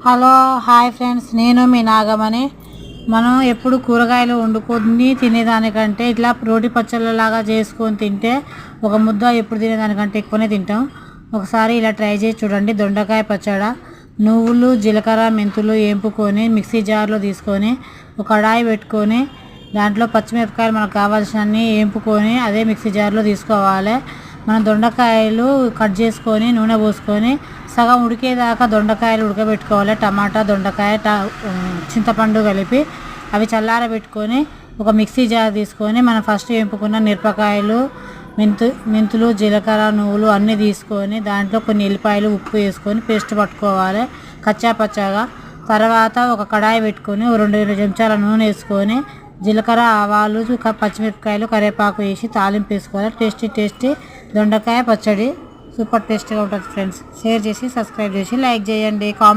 Hello hi friends, నేను మీ నాగమని. మనం ఎప్పుడు కూరగాయలు వండుకొని తినేదానికంటే ఇట్లా రోటి పచ్చళ్ళలాగా చేసుకొని తింటే ఒక ముద్ద ఎప్పుడు తినేదానికంటే ఎక్కువనే తింటాం. ఒకసారి ఇలా ట్రై చేసి చూడండి. దొండకాయ పచ్చడి, నువ్వులు, జీలకర్ర, మెంతులు వేపుకొని మిక్సీ జార్లో తీసుకొని ఒక కడాయి పెట్టుకొని దాంట్లో పచ్చిమిరపకాయలు మనకు కావాల్సినన్ని వేపుకొని అదే మిక్సీ జార్లో తీసుకోవాలి. మనం దొండకాయలు కట్ చేసుకొని నూనె పోసుకొని సగం ఉడికేదాకా దొండకాయలు ఉడకబెట్టుకోవాలి. టమాటా, దొండకాయ, చింతపండు కలిపి అవి చల్లారబెట్టుకొని ఒక మిక్సీ జార్ తీసుకొని మనం ఫస్ట్ వేపుకున్న మిరపకాయలు, మెంతులు, జీలకర్ర, నువ్వులు అన్నీ తీసుకొని దాంట్లో కొన్ని ఎల్లిపాయలు, ఉప్పు వేసుకొని పేస్ట్ పట్టుకోవాలి కచ్చా పచ్చాగా. తర్వాత ఒక కడాయి పెట్టుకొని 2 చెంచాల నూనె వేసుకొని జీలకర్ర, ఆవాలు, పచ్చిమిరపకాయలు, కరివేపాకు వేసి తాలింపు వేసుకోవాలి. టేస్టీ దొండకాయ పచ్చడి సూపర్ టేస్టీగా ఉంటుంది ఫ్రెండ్స్. షేర్ చేసి సబ్స్క్రైబ్ చేసి లైక్ చేయండి. కామెంట్